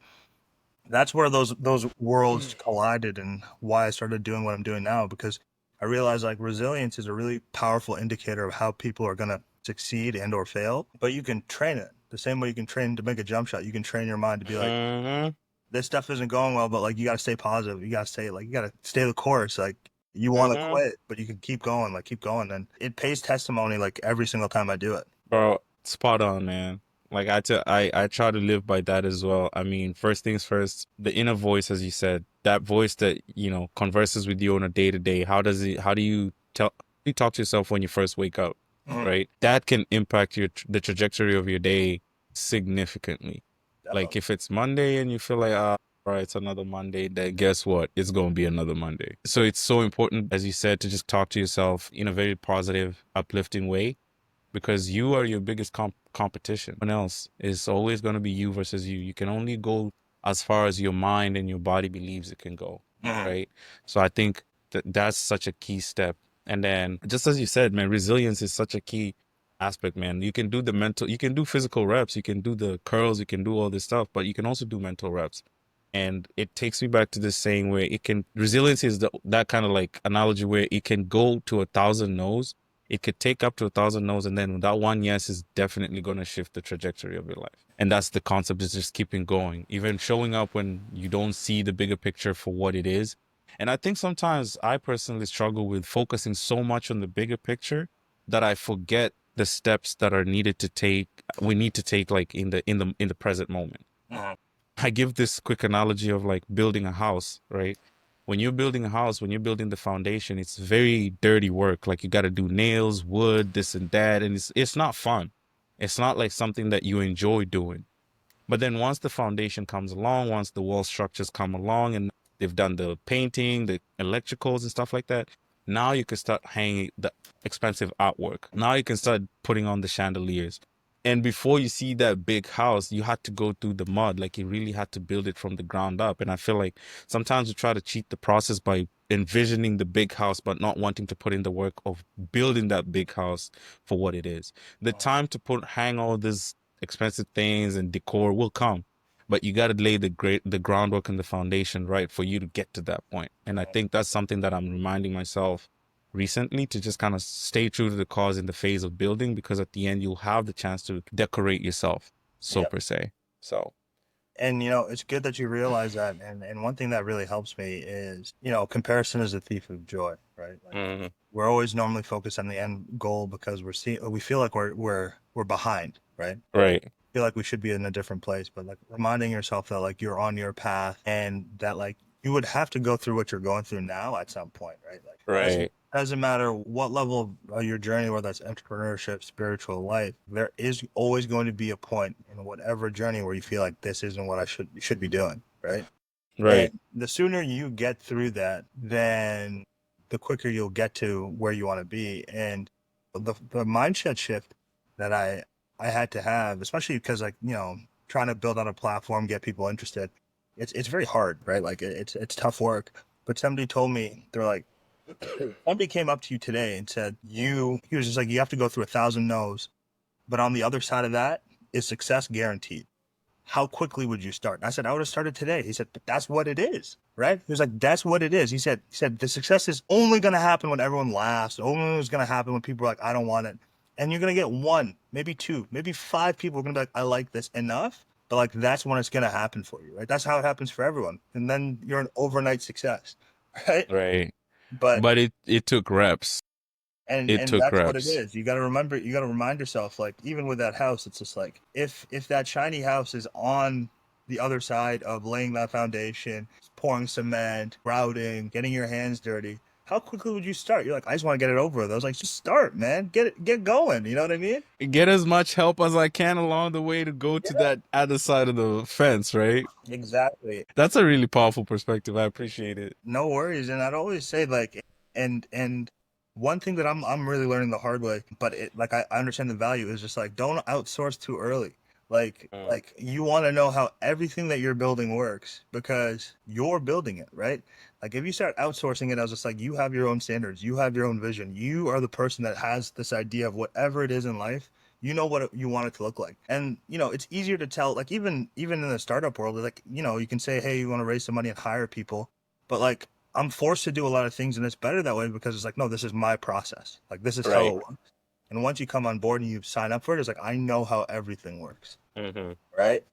that's where those worlds collided and why I started doing what I'm doing now because I realized like resilience is a really powerful indicator of how people are going to succeed and or fail, but you can train it the same way you can train to make a jump shot. You can train your mind to be like,
Mm-hmm.
this stuff isn't going well, but like you got to stay positive. You got to stay like you got to stay the course. Like you want to
Mm-hmm.
quit, but you can keep going, like keep going. And it pays testimony like every single time I do it.
Bro, spot on, man. Like I try to live by that as well. I mean, first things first, the inner voice, as you said, that voice that, converses with you on a day to day. How do you talk to yourself when you first wake up,
Mhm.
right? That can impact the trajectory of your day significantly. Like
Definitely.
if it's Monday and you feel like, all right, it's another Monday, then guess what? It's going to be another Monday. So it's so important, as you said, to just talk to yourself in a very positive, uplifting way because you are your biggest competition. No one else is always going to be you versus you. You can only go as far as your mind and your body believes it can go,
Mhm.
right? So I think that that's such a key step. And then, just as you said, man, resilience is such a key aspect, man. You can do physical reps, you can do the curls, you can do all this stuff, but you can also do mental reps. And it takes me back to this saying where resilience is that kind of like analogy where it can go to 1,000 no's. It could take up to 1,000 no's, and then that one yes is definitely going to shift the trajectory of your life. And that's the concept, is just keeping going, even showing up when you don't see the bigger picture for what it is. And I think sometimes I personally struggle with focusing so much on the bigger picture that I forget the steps that are needed to take. We need to take like in the present moment.
Mhm.
I give this quick analogy of like building a house, right? When you're building a house, when you're building the foundation, it's very dirty work. Like you got to do nails, wood, this and that, and it's not fun. It's not like something that you enjoy doing. But then once the foundation comes along, once the wall structures come along and they've done the painting, the electricals and stuff like that, now you can start hanging the expensive artwork. Now you can start putting on the chandeliers. And before you see that big house, you had to go through the mud. Like you really had to build it from the ground up. And I feel like sometimes we try to cheat the process by envisioning the big house, but not wanting to put in the work of building that big house for what it is. The time to hang all this expensive things and decor will come, but you got to lay the groundwork and the foundation right for you to get to that point. And I think that's something that I'm reminding myself recently, to just kind of stay true to the cause in the phase of building, because at the end you'll have the chance to decorate yourself, so
Yeah.
per se. So
And it's good that you realize that. And one thing that really helps me is, comparison is a thief of joy, right? Like
mhm.
we're always normally focused on the end goal because we feel like we're behind, right?
Right.
Feel like we should be in a different place, but like reminding yourself that like you're on your path and that like you would have to go through what you're going through now at some point, right? Like
Right.
doesn't matter what level of your journey, whether that's entrepreneurship, spiritual life, there is always going to be a point in whatever journey where you feel like this isn't what I should be doing, right?
Right.
And the sooner you get through that, then the quicker you'll get to where you want to be. And the mindset shift that I had to have, especially because like, trying to build on a platform, get people interested, it's very hard, right? Like it's tough work. But somebody told me, they're like, somebody came up to you today and said, he was just like, you have to go through 1,000 no's, but on the other side of that is success guaranteed. How quickly would you start? And I said, I would have started today. He said, but that's what it is, right? He was like, that's what it is. He said, the success is only going to happen when everyone laughs. Only is going to happen when people are like, I don't want it. And you're going to get one, maybe two, maybe five people are going to be like, I like this enough. but like that's when it's gonna happen for you, right? That's how it happens for everyone, and then you're an overnight success, right?
Right.
But
But it took reps. It
and
took
that's what it
reps.
is. You got to remember, you got to remind yourself, like even with that house, it's just like if that shiny house is on the other side of laying that foundation, pouring cement, grouting, getting your hands dirty, how quickly would you start? You're like, I just want to get it over with. I was like, just start, man, get going. You know what I mean?
Get as much help as I can along the way to go to
Yeah,
that other side of the fence, right?
exactly.
That's a really powerful perspective. I appreciate it.
No worries. And I'd always say like, and one thing that I'm really learning the hard way, but it like I understand the value is just like don't outsource too early.
Mm.
Like you want to know how everything that you're building works because you're building it, right? Like if you start outsourcing it, I was just like you have your own standards, you have your own vision, you are the person that has this idea of whatever it is in life. You know what you want it to look like, and it's easier to tell. Like even in the startup world, like you can say, hey, you want to raise some money and hire people, but like I'm forced to do a lot of things and it's better that way because it's like, no, this is my process. Like this is how it
Right.
works. And once you come on board and you sign up for it, it's like I know how everything works.
Hmm.
Right?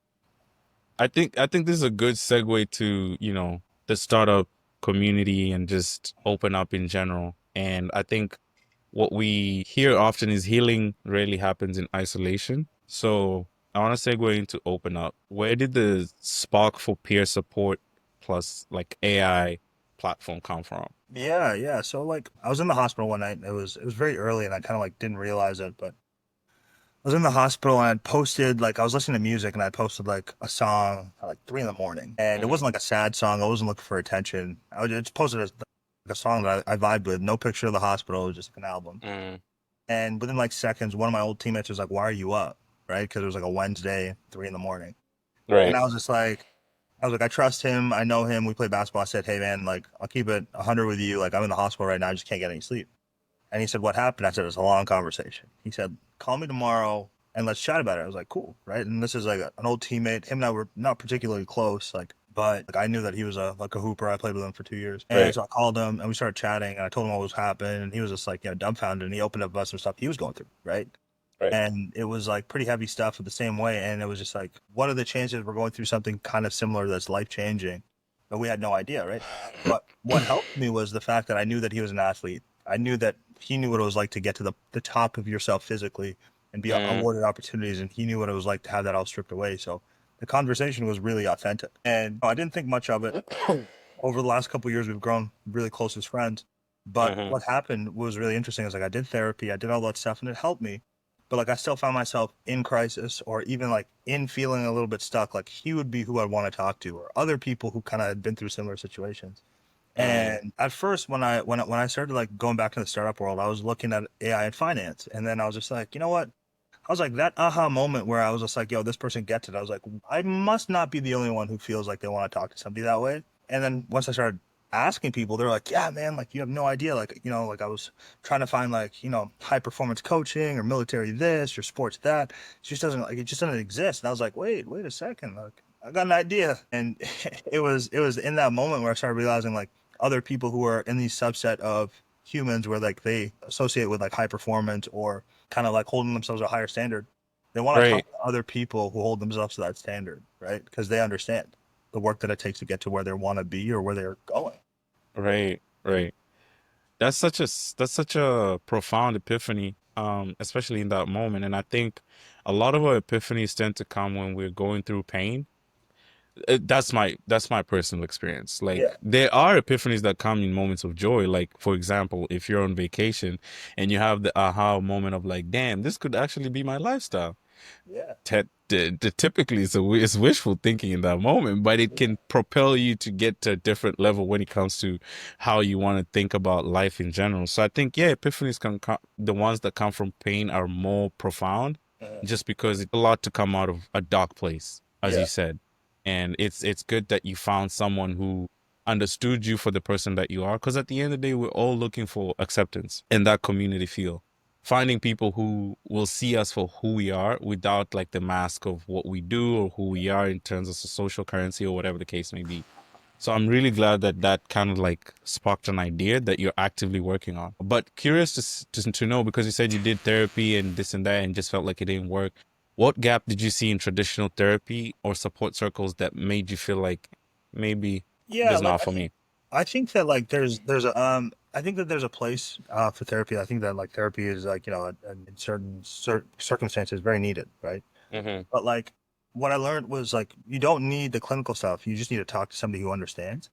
I think this is a good segue to, the startup community and just open up in general. And I think what we hear often is healing rarely happens in isolation. So I want to segue into open up. Where did the spark for peer support plus like AI platform come from?
Yeah, yeah. So like I was in the hospital one night. It was very early and I kind of like didn't realize it, but I was in the hospital and I posted like I was listening to music and I posted like a song at like 3 in the morning. And it
Mm,
wasn't like a sad song. I wasn't looking for attention. I just posted like a song that I vibed with. No picture of the hospital. It was just like an album.
mm,
And within like seconds, one of my old teammates was like, "Why are you up?" Right? Because it was like a Wednesday, 3 in the morning. And
right.
I was just like, I trust him. I know him. We play basketball. I said, "Hey man, like I'll keep it 100 with you. Like I'm in the hospital right now. I just can't get any sleep." And he said, "What happened?" I said, "It's a long conversation." He said, "Call me tomorrow and let's chat about it." I was like, "Cool." Right? And this is like an old teammate. Him and I were not particularly close, like, but like I knew that he was a hooper. I played with him for 2 years. And
Right.
so I called him and we started chatting and I told him what was happening and he was just like, dumbfounded and he opened up about some stuff he was going through, right?
Right.
And it was like pretty heavy stuff the same way. And it was just like, what are the chances we're going through something kind of similar that's life changing? But we had no idea, right? But what helped me was the fact that I knew that he was an athlete. I knew that he knew what it was like to get to the top of yourself physically and be
Mm,
awarded opportunities. And he knew what it was like to have that all stripped away. So the conversation was really authentic. And I didn't think much of it. Over the last couple of years, we've grown really close as friends. But
mhm.
what happened was really interesting. Is like I did therapy, I did all that stuff, and it helped me. But like I still found myself in crisis, or even like in feeling a little bit stuck. Like he would be who I'd want to talk to, or other people who kind of had been through similar situations.
Mm,
And at first, when I started like going back to the startup world, I was looking at AI and finance, and then I was just like, you know what? I was like that aha moment where I was just like, yo, this person gets it. I was like, I must not be the only one who feels like they want to talk to somebody that way. And then once I started asking people, they're like, yeah, man, like you have no idea. Like, like I was trying to find like, high performance coaching or military this or sports that. It just doesn't exist. And I was like, wait a second. Like I got an idea. And it was in that moment where I started realizing like other people who are in the subset of humans where like they associate with like high performance or kind of like holding themselves to a higher standard. They want to talk
right.
to other people who hold themselves to that standard, right? Because they understand the work that it takes to get to where they want to be or where they're going.
Right. Right. That's such a profound epiphany, especially in that moment. And I think a lot of our epiphanies tend to come when we're going through pain. That's my personal experience. Like
Yeah,
there are epiphanies that come in moments of joy. Like for example, if you're on vacation and you have the aha moment of like, damn, this could actually be my lifestyle.
yeah,
Typically it's wishful thinking in that moment, but it
yeah,
can propel you to get to a different level when it comes to how you want to think about life in general. So I think, yeah, epiphanies the ones that come from pain are more profound just because it's a lot to come out of a dark place, as you
yeah,
said. And it's good that you found someone who understood you for the person that you are. Because at the end of the day, we're all looking for acceptance in that community feel, finding people who will see us for who we are without like the mask of what we do or who we are in terms of social currency or whatever the case may be. So I'm really glad that that kind of like sparked an idea that you're actively working on. But curious to know, because you said you did therapy and this and that and just felt like it didn't work. what gap did you see in traditional therapy or support circles that made you feel like maybe
Yeah,
this is
like
not for me?
I think that like there's a I think that there's a place for therapy. I think that like therapy is like in certain circumstances very needed, right?
Mm-hmm.
But like what I learned was like you don't need the clinical stuff. You just need to talk to somebody who understands.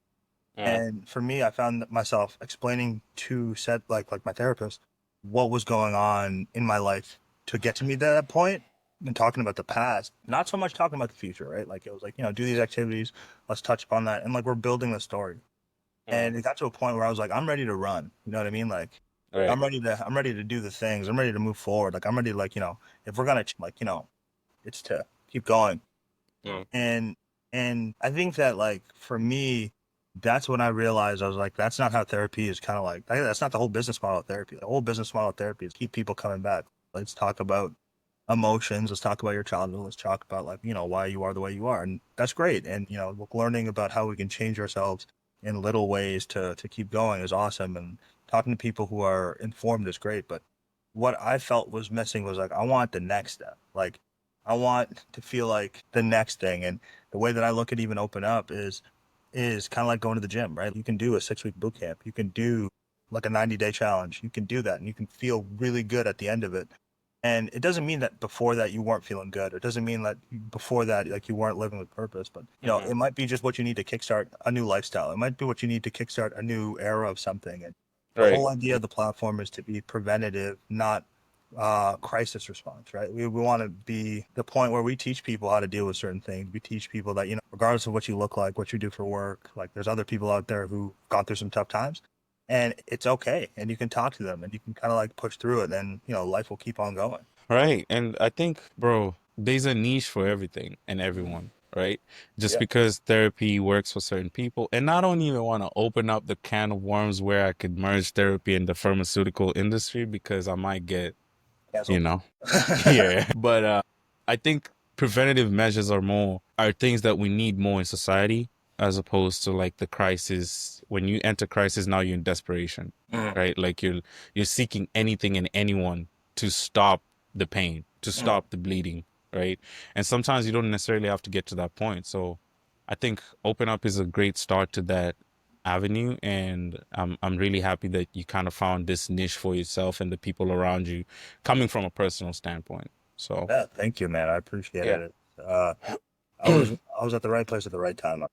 Mm,
And for me, I found myself explaining to said like my therapist what was going on in my life to get to me to that point and talking about the past, not so much talking about the future, right? Like it was like, do these activities, let's touch upon that. And like we're building the story.
mm,
And it got to a point where I was like, I'm ready to run. You know what I mean? Like
right.
I'm ready to do the things. I'm ready to move forward. Like I'm ready to like, if we're gonna like, it's to keep going.
Mm,
And I think that like for me, that's when I realized I was like, that's not how therapy is kind of like that's not the whole business model of therapy. The whole business model of therapy is keep people coming back. Let's talk about emotions. Let's talk about your childhood. Let's talk about like, why you are the way you are. And that's great. And, learning about how we can change ourselves in little ways to keep going is awesome. And talking to people who are informed is great. But what I felt was missing was like, I want the next step. Like, I want to feel like the next thing. And the way that I look at even open up is kind of like going to the gym, right? You can do a 6 week boot camp. You can do like a 90-day challenge. You can do that and you can feel really good at the end of it. And it doesn't mean that before that you weren't feeling good. It doesn't mean that before that like you weren't living with purpose. But
mm-hmm.
it might be just what you need to kickstart a new lifestyle. It might be what you need to kickstart a new era of something. And the
Right.
whole idea of the platform is to be preventative, not crisis response, right? We want to be the point where we teach people how to deal with certain things. We teach people that, regardless of what you look like, what you do for work, like there's other people out there who gone through some tough times and it's okay. And you can talk to them and you can kind of like push through it. And, life will keep on going.
Right. And I think, bro, there's a niche for everything and everyone, right? Just
Yeah.
because therapy works for certain people. And I don't even want to open up the can of worms where I could merge therapy and the pharmaceutical industry because I might get, you
Canceled.
know, yeah. But I think preventative measures are things that we need more in society as opposed to like the crisis. When you enter crisis, now you're in desperation,
Mhm,
right? Like you're seeking anything and anyone to stop the pain, to
mhm.
stop the bleeding, right? And sometimes you don't necessarily have to get to that point. So I think Open Up is a great start to that avenue, and I'm really happy that you kind of found this niche for yourself and the people around you coming from a personal standpoint. So
Yeah, thank you, man. I appreciate
yeah.
it. I was at the right place at the right time.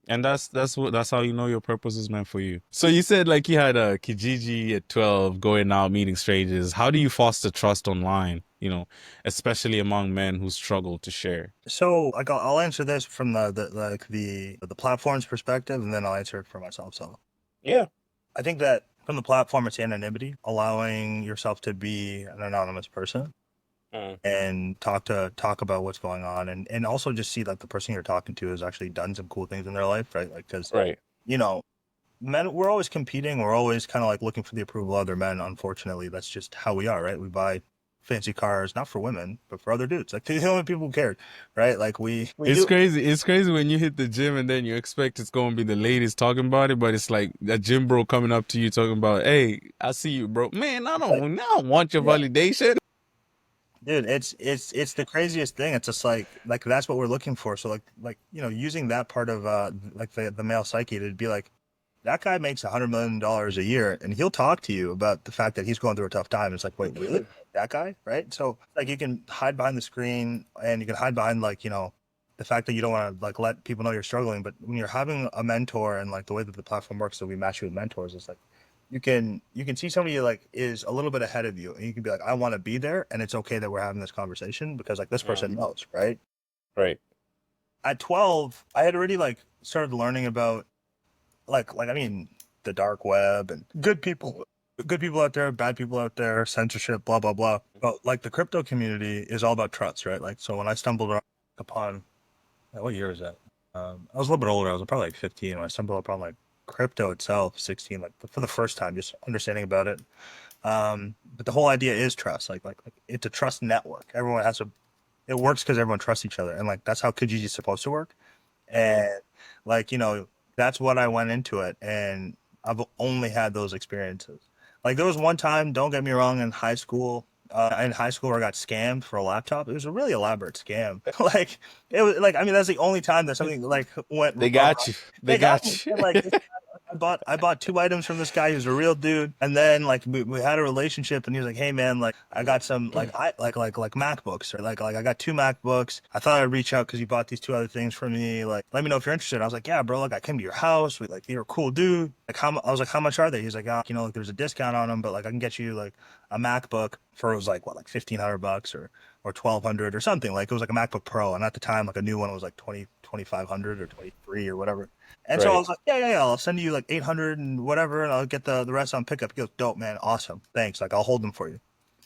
And that's how you know your purpose is meant for you. So you said like you had a Kijiji at 12 going out meeting strangers. How do you foster trust online, especially among men who struggle to share?
So, like, I'll answer this from the platform's perspective, and then I'll answer it for myself. So,
Yeah.
I think that from the platform, it's anonymity, allowing yourself to be an anonymous person
Mm,
and talk about what's going on, and also just see that the person you're talking to has actually done some cool things in their life, right? Like, because
right.
you know, men, we're always competing, we're always kind of like looking for the approval of other men. Unfortunately, that's just how we are, right? We buy fancy cars, not for women, but for other dudes. Like the only people who cared, right? Like we
It's
do.
crazy. It's crazy when you hit the gym and then you expect it's going to be the ladies talking about it, but it's like a gym bro coming up to you talking about, "Hey, I see you, bro. Man,
It's like,
I don't want your
yeah,
validation."
dude, it's the craziest thing. It's just like that's what we're looking for. So like using that part of like the male psyche to be like that guy makes $100 million a year, and he'll talk to you about the fact that he's going through a tough time. It's like, wait, really? That guy, right? So like you can hide behind the screen, and you can hide behind like the fact that you don't want to like let people know you're struggling. But when you're having a mentor, and like the way that the platform works, so we match you with mentors, it's like you can see somebody like is a little bit ahead of you, and you can be like, I want to be there, and it's okay that we're having this conversation because like this
Mm,
person knows, right?
right.
At 12, I had already like started learning about I mean the dark web and good people out there, bad people out there, censorship, blah blah blah. But like the crypto community is all about trust, right? Like so when I stumbled upon what year is that? I was a little bit older. I was probably like 15 when I stumbled upon like crypto itself, 16, like for the first time, just understanding about it. But the whole idea is trust. Like it's a trust network. Everyone has a it works because everyone trusts each other, and like that's how Kijiji is supposed to work.
Mm,
And like, that's what I went into it. And I've only had those experiences. Like there was one time, don't get me wrong, in high school, in high school where I got scammed for a laptop. It was a really elaborate scam. Like it was like I mean that's the only time that something like went
They
awry.
got you. They
They got me.
got you.
And, like this I bought two items from this guy who's a real dude, and then like we had a relationship, and he was like, "Hey man, like I got some like MacBooks, or like I got two MacBooks. I thought I'd reach out because you bought these two other things for me. Like let me know if you're interested." I was like, "Yeah, bro. Like I came to your house. We like you're a cool dude. Like I was like, how much are they?" He's like, "Ah, like there's a discount on them, but like I can get you like a MacBook for it was like what like 1,500 bucks or 1,200 or something. Like it was like a MacBook Pro, and at the time like a new one was like 2,500 or 23 or whatever." And so I
Right.
was like, yeah, I'll send you like 800 and whatever, and I'll get the rest on pickup. He goes, dope, man, awesome, thanks. Like I'll hold them for you.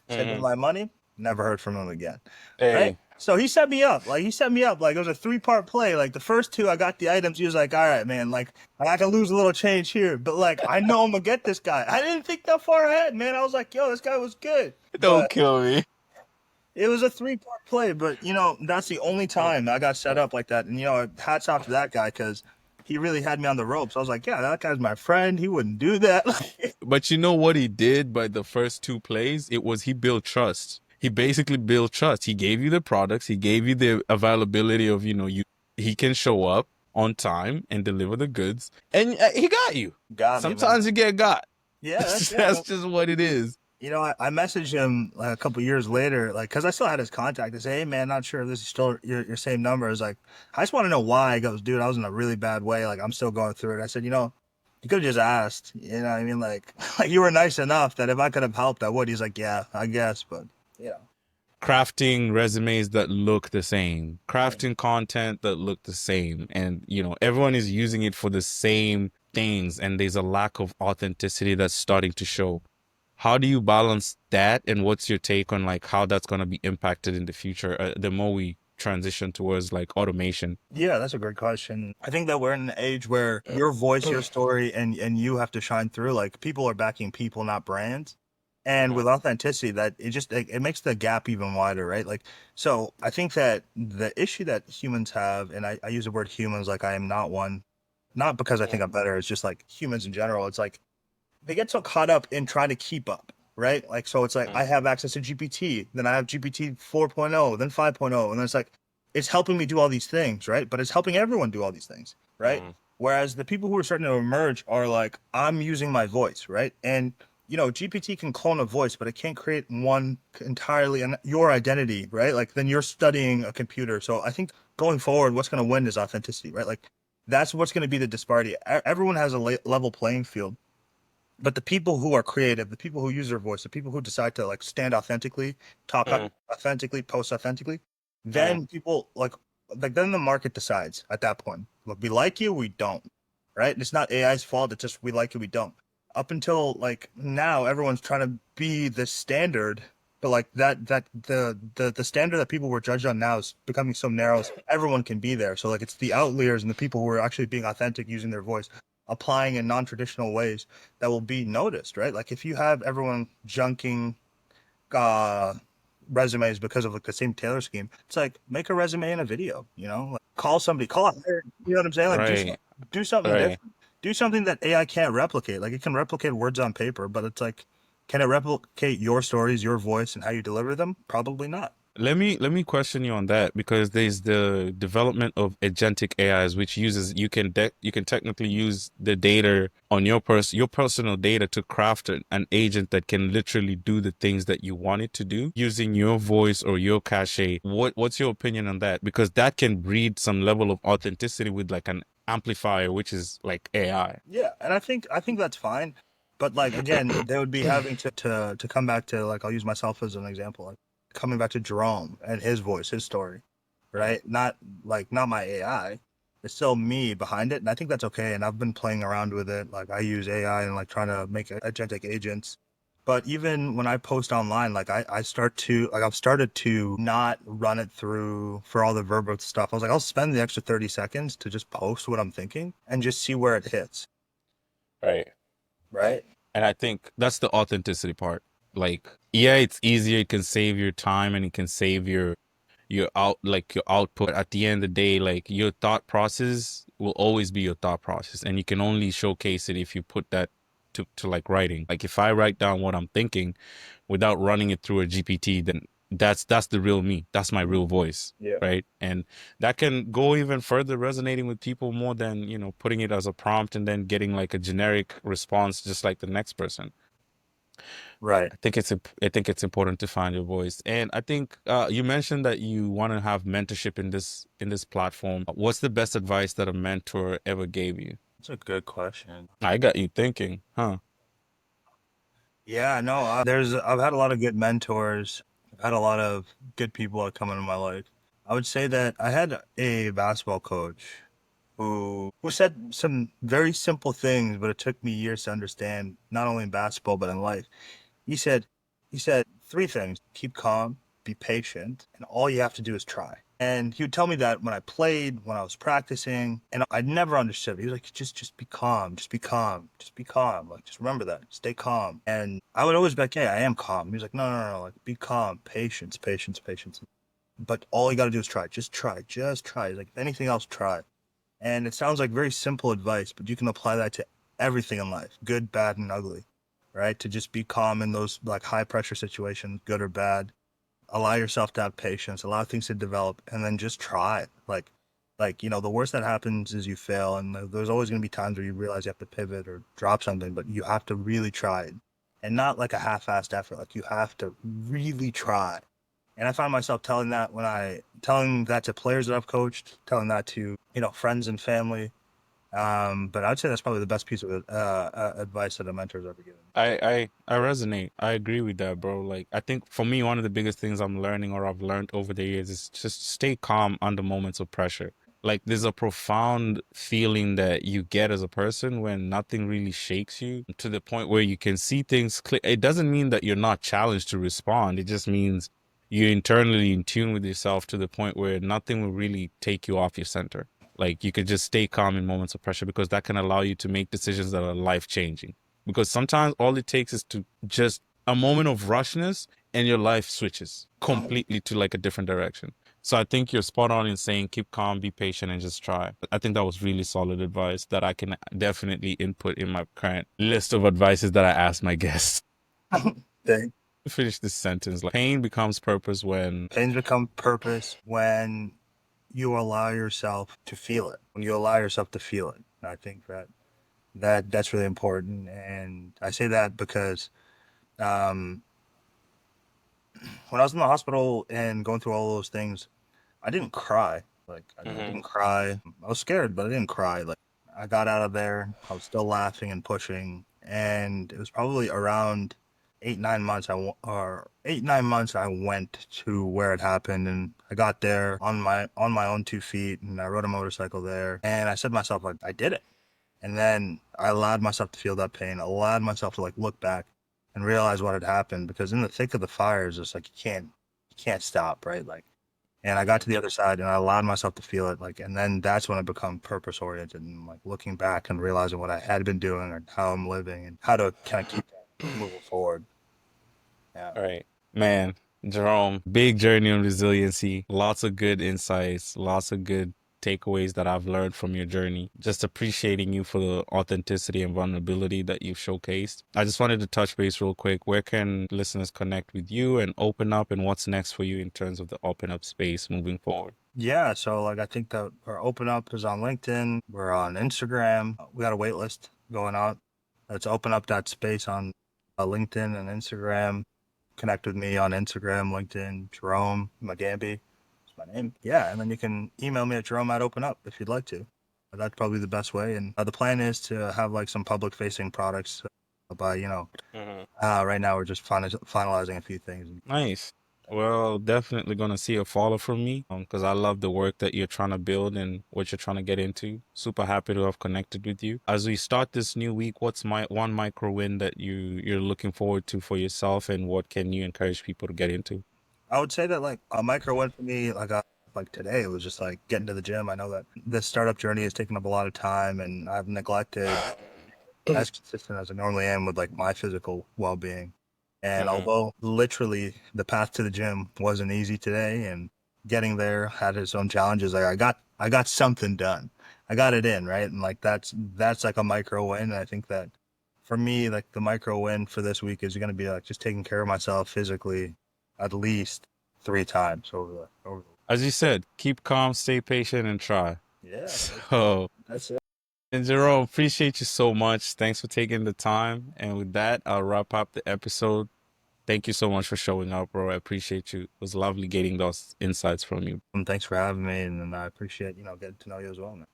Sent him
Hmm.
my money. Never heard from him again. Right.
Hey,
So he set me up. Like he set me up. Like it was a three-part play. Like the first two, I got the items. He was like, all right, man. Like I can lose a little change here, but like I know I'm gonna get this guy. I didn't think that far ahead, man. I was like, yo, this guy was good.
don't
But
kill me.
it was a three-part play, but that's the only time I got set up like that. And hats off to that guy because he really had me on the ropes. I was like, yeah, that guy's my friend. He wouldn't do that.
But you know what he did by the first two plays? It was he built trust. He basically built trust. He gave you the products. He gave you the availability of, he can show up on time and deliver the goods. And he got you.
Got me, man.
Sometimes you get got.
Yeah, that's it,
That's
man.
just what it is.
I messaged him like a couple years later, like, cause I still had his contact. I say, hey man, not sure if this is still your same number. I was like, I just want to know why. He goes, dude, I was in a really bad way. Like, I'm still going through it. I said, you could have just asked. You know what I mean? Like, like you were nice enough that if I could have helped, I would. He's like, yeah, I guess, but yeah.
Crafting resumes that look the same, crafting content that look the same. And, everyone is using it for the same things. And there's a lack of authenticity that's starting to show. How do you balance that? And what's your take on like how that's going to be impacted in the future, the more we transition towards like automation?
Yeah, that's a great question. I think that we're in an age where your voice, your story, and you have to shine through. Like people are backing people, not brands. And with authenticity, that it makes the gap even wider, right? Like, so I think that the issue that humans have, and I use the word humans like I am not one, not because I think I'm better, it's just like humans in general. It's like they get so caught up in trying to keep up, right? Like, so it's like I have access to GPT, then I have GPT 4.0, then 5.0, and then it's like it's helping me do all these things, right? But it's helping everyone do all these things, right?
Mhm.
Whereas the people who are starting to emerge are like, I'm using my voice, right? And GPT can clone a voice, but it can't create one entirely and your identity, right? Like then you're studying a computer. So I think going forward, what's going to win is authenticity, right? Like that's what's going to be the disparity. Everyone has a level playing field, but the people who are creative, the people who use their voice, the people who decide to like stand authentically, talk
Mhm.
authentically, post authentically,
Mhm.
then people like then the market decides at that point. Look, we like you, we don't, right? It's not AI's fault. It's just we like you, we don't. Up until like now, everyone's trying to be the standard, but like the standard that people were judged on now is becoming so narrow. Everyone can be there. So like it's the outliers and the people who are actually being authentic, using their voice, applying in non-traditional ways that will be noticed, right? Like if you have everyone junking uh resumes because of like the same Taylor scheme, it's like make a resume and a video, like call somebody, call it, you know what I'm saying? Like
Right.
do something
Right.
different. Do something that AI can't replicate. Like it can replicate words on paper, but it's like, can it replicate your stories, your voice, and how you deliver them? Probably not.
Let me question you on that because there's the development of agentic AIs, which uses you can technically use the data on your personal data to craft an agent that can literally do the things that you want it to do using your voice or your cachet. What's your opinion on that? Because that can breed some level of authenticity with like an amplifier, which is like AI.
Yeah, and I think that's fine. But like again, they would be having to come back to like I'll use myself as an example, like coming back to Jerome and his voice, his story, right? Not my AI. It's still me behind it, and I think that's okay. And I've been playing around with it. Like I use AI and like trying to make agentic agents. But even when I post online, like I've started to not run it through for all the verbal stuff. I was like, I'll spend the extra 30 seconds to just post what I'm thinking and just see where it hits.
Right.
Right.
And I think that's the authenticity part. Like, yeah, it's easier. It can save your time and it can save your output. At the end of the day, like your thought process will always be your thought process, and you can only showcase it if you put that to like writing. Like if I write down what I'm thinking, without running it through a GPT, then that's the real me. That's my real voice,
Yeah.
right? And that can go even further, resonating with people more than, putting it as a prompt and then getting like a generic response just like the next person.
Right.
I think it's important to find your voice. And I think you mentioned that you want to have mentorship in this platform. What's the best advice that a mentor ever gave you?
That's a good question.
I got you thinking, huh?
Yeah, no, I've had a lot of good mentors. I've had a lot of good people that come into my life. I would say that I had a basketball coach who said some very simple things, but it took me years to understand, not only in basketball but in life. He said, he said three things: keep calm, be patient, and all you have to do is try. And he would tell me that when I played, when I was practicing, and I never understood. He was like, just be calm, just be calm, just be calm. Like, just remember that, stay calm. And I would always be like, yeah, I am calm. He was like, no, like, be calm, patience, patience, patience. But all you got to do is try. Just try, just try. He's like, if anything else, try. And it sounds like very simple advice, but you can apply that to everything in life, good, bad, and ugly, right? To just be calm in those like high pressure situations, good or bad. Allow yourself to have patience, allow things to develop, and then just try it. The worst that happens is you fail, and there's always going to be times where you realize you have to pivot or drop something, but you have to really try it, and not like a half-assed effort. Like you have to really try. And I find myself telling that to players that I've coached, telling that to friends and family. But I'd say that's probably the best piece of advice that a mentor's ever given.
I resonate. I agree with that, bro. Like, I think for me, one of the biggest things I'm learning or I've learned over the years is just stay calm under moments of pressure. Like, there's a profound feeling that you get as a person when nothing really shakes you to the point where you can see things clear. It doesn't mean that you're not challenged to respond. It just means you're internally in tune with yourself to the point where nothing will really take you off your center. Like, you could just stay calm in moments of pressure because that can allow you to make decisions that are life changing, because sometimes all it takes is to just a moment of rushness and your life switches completely to like a different direction. So I think you're spot on in saying keep calm, be patient, and just try. I think that was really solid advice that I can definitely input in my current list of advices that I ask my guests.
Thing.
Finish this sentence. Like, pain becomes purpose when
Pains become purpose when you allow yourself to feel it. When you allow yourself to feel it. And I think that's really important. And I say that because um, when I was in the hospital and going through all those things, I didn't cry. Like I
hmm
didn't cry. I was scared, but I didn't cry. Like I got out of there. I was still laughing and pushing, and it was probably around 8 9 months. Or 8 9 months. I went to where it happened, and I got there on my own 2 feet, and I rode a motorcycle there. And I said to myself, like, I did it. And then I allowed myself to feel that pain. I allowed myself to like look back and realize what had happened, because in the thick of the fire is just like you can't stop, right? Like, and I got to the other side and I allowed myself to feel it, like, and then that's when I become purpose oriented and like looking back and realizing what I had been doing and how I'm living and how to kind of keep moving forward. Yeah.
All right. Man, Jerome, big journey on resiliency, lots of good insights, lots of good takeaways that I've learned from your journey. Just appreciating you for the authenticity and vulnerability that you've showcased. I just wanted to touch base real quick. Where can listeners connect with you and open up, and what's next for you in terms of the open up space moving forward?
Yeah, so like I think that our open up is on LinkedIn. We're on Instagram. We got a wait list going on. It's open up that space on LinkedIn and Instagram. Connect with me on Instagram, LinkedIn, Jerome Mugambi. That's my name. Yeah, and then you can email me at Jerome at open up if you'd like to. That's probably the best way. And the plan is to have like some public facing products by, right now we're just finalizing a few things.
Nice. Well, definitely gonna see a follow from me, because I love the work that you're trying to build and what you're trying to get into. Super happy to have connected with you. As we start this new week, what's my one micro win that you're looking forward to for yourself, and what can you encourage people to get into?
I would say that like a micro win for me, like today, it was just like getting to the gym. I know that this startup journey has taken up a lot of time, and I've neglected as consistent as I normally am with like my physical well being. And
hmm
although literally the path to the gym wasn't easy today, and getting there had its own challenges, like I got something done. I got it in, right? And like that's like a micro win. And I think that for me, like the micro win for this week is going to be like just taking care of myself physically at least 3 times over
As you said, keep calm, stay patient, and try.
yeah,
So,
that's it.
and Jerome, appreciate you so much. Thanks for taking the time. And with that, I'll wrap up the episode. Thank you so much for showing up, bro. I appreciate you. It was lovely getting those insights from you.
And thanks for having me, and I appreciate getting to know you as well, man.